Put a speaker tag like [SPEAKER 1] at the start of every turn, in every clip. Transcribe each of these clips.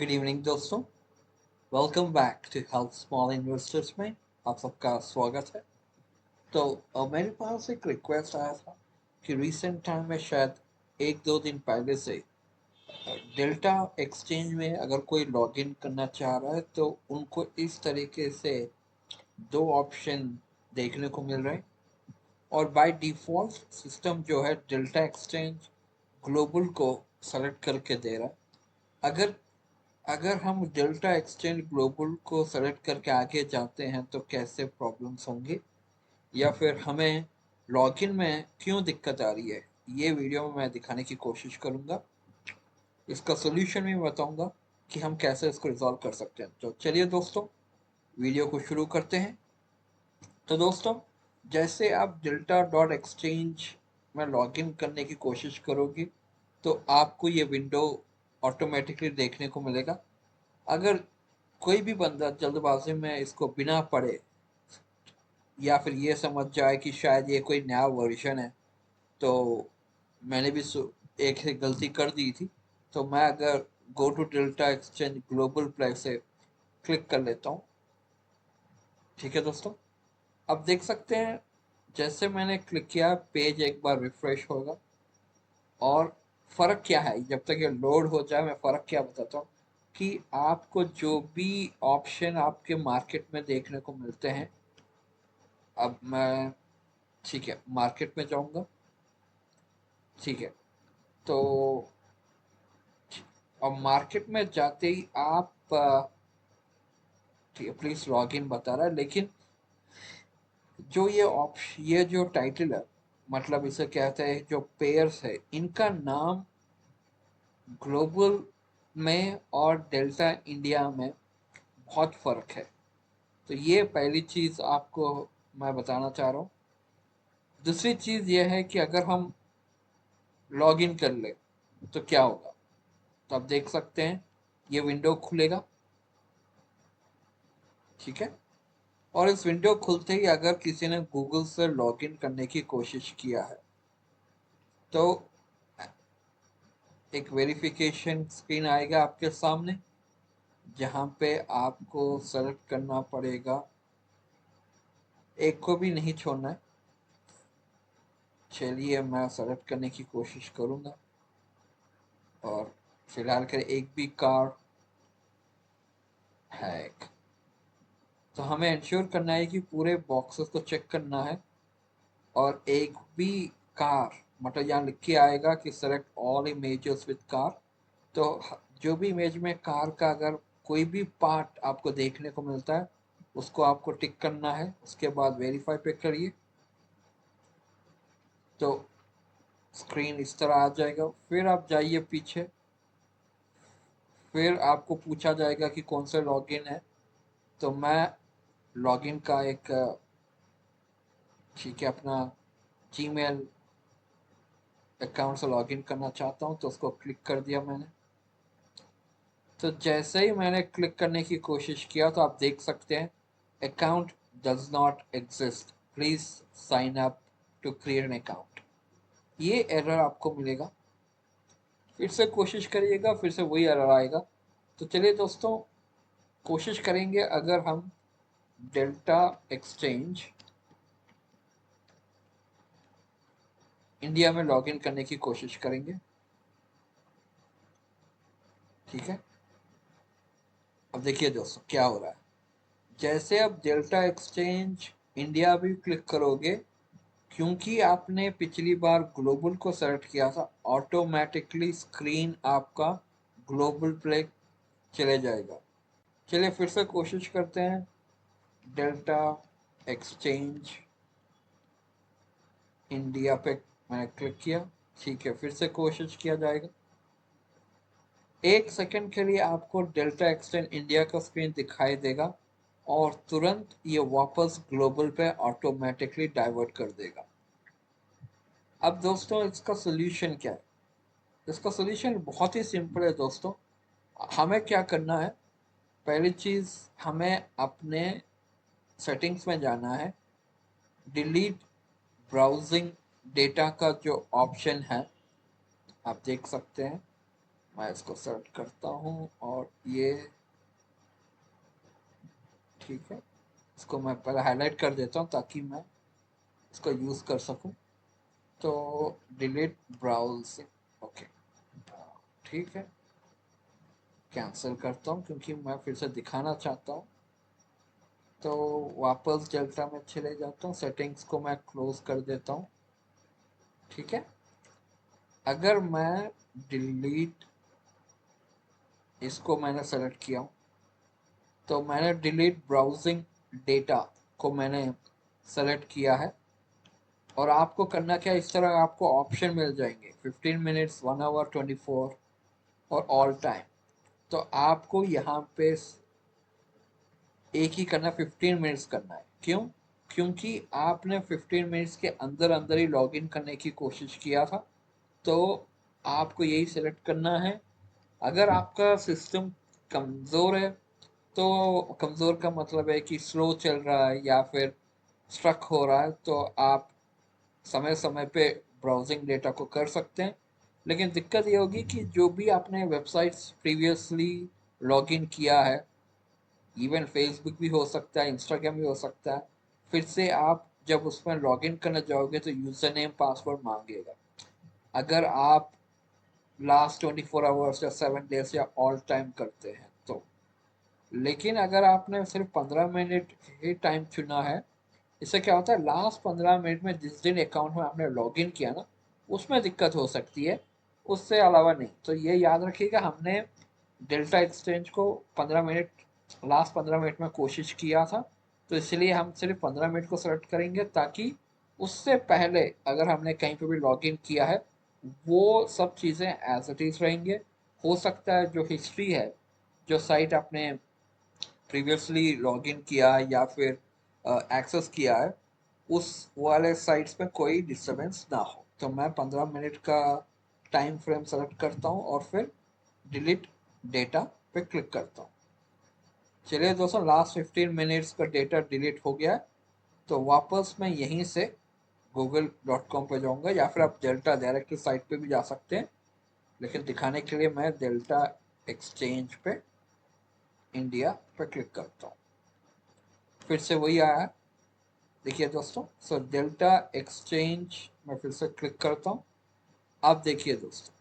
[SPEAKER 1] Good evening दोस्तों। Welcome back to health small investors में आप सबका स्वागत है। तो मेरे पास एक रिक्वेस्ट आया था कि रिसेंट टाइम में शायद एक दो दिन पहले से डेल्टा एक्सचेंज में अगर कोई लॉगिन करना चाह रहा है तो उनको इस तरीके से दो ऑप्शन देखने को मिल रहे हैं। और बाय डिफ़ॉल्ट सिस्टम जो है डेल्टा एक्सचेंज ग्लोबल को सेलेक्ट करके दे रहा है। अगर अगर हम डेल्टा एक्सचेंज ग्लोबल को सेलेक्ट करके आगे जाते हैं तो कैसे प्रॉब्लम्स होंगे या फिर हमें लॉगिन में क्यों दिक्कत आ रही है, ये वीडियो में मैं दिखाने की कोशिश करूंगा। इसका सोल्यूशन भी बताऊंगा कि हम कैसे इसको रिजॉल्व कर सकते हैं। तो चलिए दोस्तों, वीडियो को शुरू करते हैं। तो दोस्तों, जैसे आप डेल्टा डॉट एक्सचेंज में लॉगिन करने की कोशिश करोगे तो आपको ये विंडो ऑटोमेटिकली देखने को मिलेगा। अगर कोई भी बंदा जल्दबाजी में इसको बिना पढ़े या फिर ये समझ जाए कि शायद ये कोई नया वर्जन है, तो मैंने भी एक से गलती कर दी थी। तो मैं अगर go to Delta Exchange global play से क्लिक कर लेता हूँ। ठीक है दोस्तों, अब देख सकते हैं जैसे मैंने क्लिक किया पेज एक बार रिफ्रेश होगा। और फ़र्क क्या है, जब तक ये लोड हो जाए मैं फ़र्क क्या बताता हूँ कि आपको जो भी ऑप्शन आपके मार्केट में देखने को मिलते हैं। अब मैं, ठीक है, मार्केट में जाऊंगा। ठीक है, तो अब मार्केट में जाते ही आप ठीक है, प्लीज लॉग इन बता रहा है, लेकिन जो ये ऑप्शन, ये जो टाइटल है, मतलब इसे कहते हैं जो पेयर्स है, इनका नाम ग्लोबल में और डेल्टा इंडिया में बहुत फर्क है। तो ये पहली चीज आपको मैं बताना चाह रहा हूँ। दूसरी चीज ये है कि अगर हम लॉग इन कर ले तो क्या होगा। तो आप देख सकते हैं ये विंडो खुलेगा। ठीक है, और इस विंडो खुलते ही अगर किसी ने गूगल से लॉगिन करने की कोशिश किया है तो एक वेरिफिकेशन स्क्रीन आएगा आपके सामने, जहां पे आपको सेलेक्ट करना पड़ेगा, एक को भी नहीं छोड़ना है। चलिए मैं सेलेक्ट करने की कोशिश करूंगा और फिलहाल कर एक भी कार है। तो हमें इंश्योर करना है कि पूरे बॉक्सेस को चेक करना है और एक भी कार, मतलब यहाँ लिख के आएगा कि select all images with car. तो जो भी इमेज में कार का अगर कोई भी पार्ट आपको देखने को मिलता है उसको आपको टिक करना है। उसके बाद वेरीफाई पे करिए तो स्क्रीन इस तरह आ जाएगा। फिर आप जाइए पीछे, फिर आपको पूछा जाएगा कि कौन सा लॉगिन है। तो मैं लॉगिन का एक, ठीक है, अपना जीमेल अकाउंट से लॉगिन करना चाहता हूँ, तो उसको क्लिक कर दिया मैंने। तो जैसे ही मैंने क्लिक करने की कोशिश किया तो आप देख सकते हैं account does not exist, please sign up to create an account, ये एरर आपको मिलेगा। फिर से कोशिश करिएगा, फिर से वही एरर आएगा। तो चलिए दोस्तों, कोशिश करेंगे अगर हम डेल्टा एक्सचेंज इंडिया में लॉगिन करने की कोशिश करेंगे। ठीक है, अब देखिए दोस्तों क्या हो रहा है। जैसे आप डेल्टा एक्सचेंज इंडिया भी क्लिक करोगे, क्योंकि आपने पिछली बार ग्लोबल को सेलेक्ट किया था, ऑटोमेटिकली स्क्रीन आपका ग्लोबल पे चले जाएगा। चलिए फिर से कोशिश करते हैं। डेल्टा एक्सचेंज इंडिया पे मैंने क्लिक किया। ठीक है, फिर से कोशिश किया जाएगा। एक सेकंड के लिए आपको डेल्टा एक्सचेंज इंडिया का स्क्रीन दिखाई देगा और तुरंत ये वापस ग्लोबल पे ऑटोमेटिकली डाइवर्ट कर देगा। अब दोस्तों इसका सोल्यूशन क्या है? इसका सोल्यूशन बहुत ही सिंपल है दोस्तों। हमें क्या करना है, पहली चीज़ हमें अपने सेटिंग्स में जाना है। डिलीट ब्राउजिंग डेटा का जो ऑप्शन है, आप देख सकते हैं, मैं इसको सेलेक्ट करता हूँ और ये ठीक है, इसको मैं पहले हाईलाइट कर देता हूँ ताकि मैं इसको यूज़ कर सकूँ। तो डिलीट ब्राउजिंग, ओके ठीक है, कैंसिल करता हूँ क्योंकि मैं फिर से दिखाना चाहता हूँ। तो वापस डेल्टा में चले जाता हूँ, सेटिंग्स को मैं क्लोज कर देता हूँ। ठीक है, अगर मैं डिलीट, इसको मैंने सेलेक्ट किया हूँ, तो मैंने डिलीट ब्राउजिंग डेटा को मैंने सेलेक्ट किया है। और आपको करना क्या है, इस तरह आपको ऑप्शन मिल जाएंगे 15 मिनट्स, 1 आवर, 24 और ऑल टाइम। तो आपको यहाँ पे एक ही करना, 15 मिनट्स करना है। क्यों? क्योंकि आपने 15 मिनट्स के अंदर अंदर ही लॉगिन करने की कोशिश किया था, तो आपको यही सेलेक्ट करना है। अगर आपका सिस्टम कमज़ोर है, तो कमज़ोर का मतलब है कि स्लो चल रहा है या फिर स्ट्रक हो रहा है, तो आप समय समय पे ब्राउजिंग डेटा को कर सकते हैं। लेकिन दिक्कत ये होगी कि जो भी आपने वेबसाइट्स प्रीवियसली लॉगिन किया है, इवन फेसबुक भी हो सकता है, इंस्टाग्राम भी हो सकता है, फिर से आप जब उसमें लॉगिन करने जाओगे तो यूज़र नेम पासवर्ड मांगेगा। अगर आप लास्ट 24 आवर्स या 7 डेज या ऑल टाइम करते हैं तो। लेकिन अगर आपने सिर्फ 15 मिनट ही टाइम चुना है, इससे क्या होता है, लास्ट 15 मिनट में जिस दिन अकाउंट में आपने लॉगिन किया ना, उसमें दिक्कत हो सकती है, उससे अलावा नहीं। तो ये याद रखिएगा, हमने डेल्टा एक्सचेंज को 15 मिनट, लास्ट 15 मिनट में कोशिश किया था, तो इसलिए हम सिर्फ 15 मिनट को सेलेक्ट करेंगे, ताकि उससे पहले अगर हमने कहीं पर भी लॉगिन किया है, वो सब चीज़ें एज इट इज़ रहेंगे। हो सकता है जो हिस्ट्री है, जो साइट आपने प्रीवियसली लॉगिन किया है या फिर एक्सेस किया है, उस वाले साइट्स में कोई डिस्टरबेंस ना हो। तो मैं 15 मिनट का टाइम फ्रेम सेलेक्ट करता हूँ और फिर डिलीट डेटा पे क्लिक करता हूँ। चलिए दोस्तों, लास्ट 15 मिनट्स का डेटा डिलीट हो गया है। तो वापस मैं यहीं से google.com पे जाऊंगा, या फिर आप डेल्टा डायरेक्ट साइट पे भी जा सकते हैं, लेकिन दिखाने के लिए मैं डेल्टा एक्सचेंज पे इंडिया पे क्लिक करता हूँ। फिर से वही आया है, देखिए दोस्तों। सो डेल्टा एक्सचेंज में फिर से क्लिक करता हूँ। अब देखिए दोस्तों,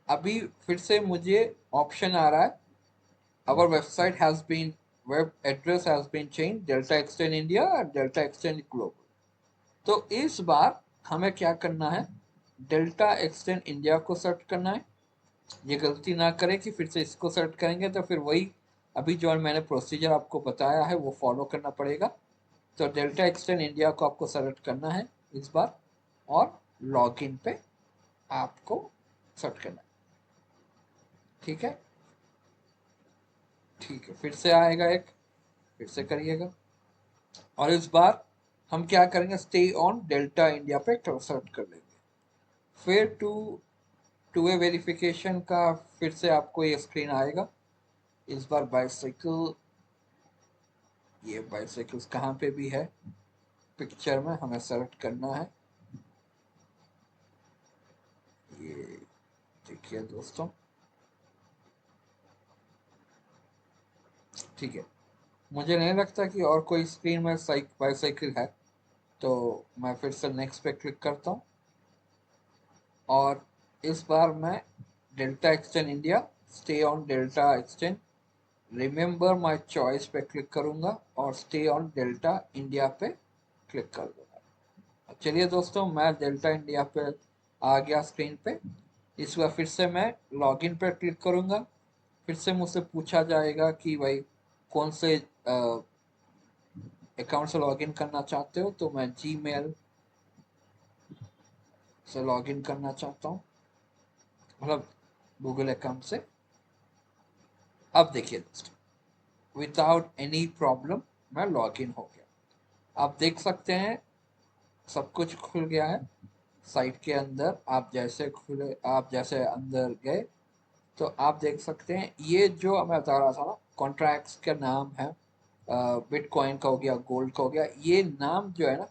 [SPEAKER 1] अभी फिर से मुझे ऑप्शन आ रहा है, our website has been, web address has been changed, delta extend india and delta extend global। तो इस बार हमें क्या करना है, डेल्टा एक्सटेंड इंडिया को सेलेक्ट करना है। ये गलती ना करें कि फिर से इसको सेलेक्ट करेंगे तो फिर वही अभी जो मैंने प्रोसीजर आपको बताया है वो फॉलो करना पड़ेगा। तो डेल्टा एक्सटेंड इंडिया को आपको सेलेक्ट करना है इस बार, और लॉगिन पे आपको सेलेक्ट करना है। ठीक है, ठीक है, फिर से आएगा एक, फिर से करिएगा। और इस बार हम क्या करेंगे, स्टे ऑन डेल्टा इंडिया पे सेलेक्ट कर लेंगे। फिर टू वे वेरिफिकेशन का फिर से आपको ये स्क्रीन आएगा। इस बार बाइसाइकिल, ये बाइसाइकिल्स कहाँ पे भी है पिक्चर में, हमें सेलेक्ट करना है। ये देखिए दोस्तों, ठीक है, मुझे नहीं लगता कि और कोई स्क्रीन में बाइसाइकिल है, तो मैं फिर से नेक्स्ट पे क्लिक करता हूँ। और इस बार मैं delta extend India, stay on delta extend, remember my choice पे क्लिक करूंगा और स्टे ऑन डेल्टा इंडिया पे क्लिक कर दूंगा। चलिए दोस्तों, मैं डेल्टा इंडिया पे आ गया स्क्रीन पे। इस बार फिर से मैं लॉगिन पे क्लिक करूंगा। फिर से मुझसे पूछा जाएगा कि भाई कौन से अकाउंट से लॉगिन करना चाहते हो, तो मैं जीमेल से लॉगिन करना चाहता हूँ, मतलब गूगल अकाउंट से। अब देखिए दोस्तों, विदाउट एनी प्रॉब्लम मैं लॉगिन हो गया। आप देख सकते हैं सब कुछ खुल गया है साइट के अंदर। आप जैसे अंदर गए तो आप देख सकते हैं, ये जो मैं बता रहा था ना, कॉन्ट्रैक्ट्स का नाम है, बिटकॉइन का हो गया, गोल्ड का हो गया, ये नाम जो है ना,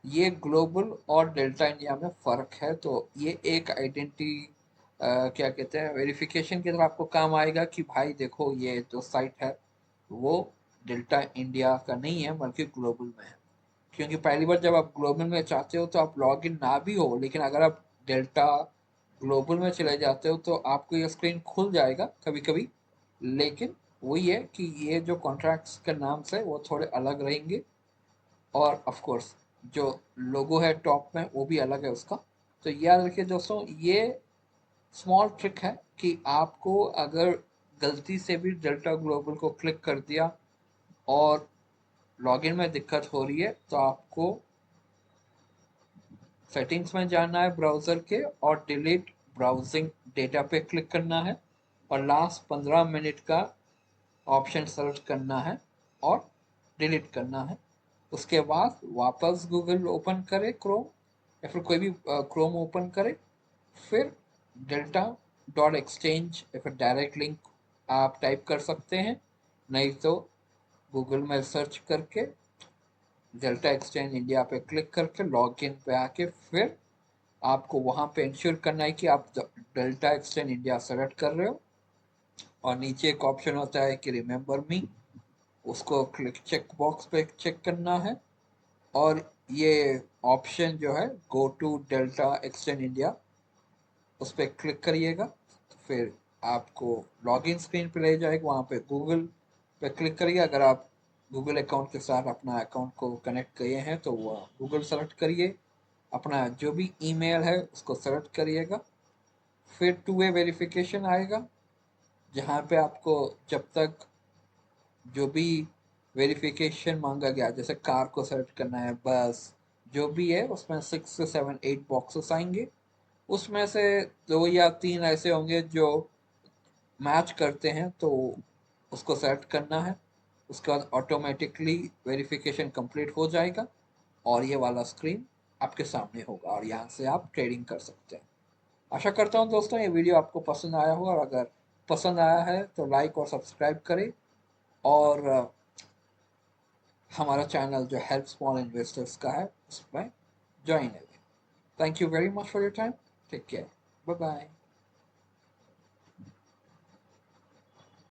[SPEAKER 1] ये ग्लोबल और डेल्टा इंडिया में फ़र्क है। तो ये एक आइडेंटिटी क्या कहते हैं, वेरिफिकेशन की तरह आपको काम आएगा कि भाई देखो ये जो साइट है वो डेल्टा इंडिया का नहीं है बल्कि ग्लोबल में है। क्योंकि पहली बार जब आप ग्लोबल में चाहते हो तो आप लॉग इन ना भी हो, लेकिन अगर आप डेल्टा ग्लोबल में चले जाते हो तो आपको ये स्क्रीन खुल जाएगा कभी कभी। लेकिन वही है कि ये जो कॉन्ट्रैक्ट्स के नाम से वो थोड़े अलग रहेंगे, और ऑफ कोर्स जो लोगो है टॉप में वो भी अलग है उसका। तो याद रखिए दोस्तों, ये स्मॉल ट्रिक है कि आपको अगर गलती से भी डेल्टा ग्लोबल को क्लिक कर दिया और लॉगिन में दिक्कत हो रही है तो आपको सेटिंग्स में जाना है ब्राउज़र के और डिलीट ब्राउजिंग डेटा पे क्लिक करना है और लास्ट 15 मिनट का ऑप्शन सेलेक्ट करना है और डिलीट करना है। उसके बाद वापस गूगल ओपन करें, क्रोम या फिर कोई भी क्रोम ओपन करें, फिर डेल्टा डॉट एक्सचेंज या फिर डायरेक्ट लिंक आप टाइप कर सकते हैं, नहीं तो गूगल में सर्च करके डेल्टा एक्सचेंज इंडिया पे क्लिक करके लॉगिन पे आके फिर आपको वहाँ पे इंश्योर करना है कि आप डेल्टा एक्सचेंज इंडिया सेलेक्ट कर रहे हो, और नीचे एक ऑप्शन होता है कि रिमेंबर मी, उसको क्लिक चेक बॉक्स पे चेक करना है। और ये ऑप्शन जो है go to Delta Exchange India, उस पर क्लिक करिएगा तो फिर आपको लॉगिन स्क्रीन पे ले जाएगा, वहाँ पे गूगल पे क्लिक करिए। अगर आप गूगल अकाउंट के साथ अपना अकाउंट को कनेक्ट किए हैं तो वो गूगल सेलेक्ट करिए, अपना जो भी ईमेल है उसको सेलेक्ट करिएगा, फिर टू वे वेरिफिकेशन आएगा जहाँ पे आपको जब तक जो भी वेरिफिकेशन मांगा गया, जैसे कार को सेलेक्ट करना है, बस जो भी है उसमें 6 से 7 8 बॉक्सेस आएंगे, उसमें से 2 या 3 ऐसे होंगे जो मैच करते हैं तो उसको सेलेक्ट करना है। उसके बाद ऑटोमेटिकली वेरिफिकेशन कंप्लीट हो जाएगा और ये वाला स्क्रीन आपके सामने होगा और यहाँ से आप ट्रेडिंग कर सकते हैं। आशा करता हूँ दोस्तों ये वीडियो आपको पसंद आया होगा, और अगर पसंद आया है तो लाइक और सब्सक्राइब करें, और हमारा चैनल जो हेल्प स्मॉल इन्वेस्टर्स का है उसमें ज्वाइन है। Thank you very much for your time, take care, bye bye.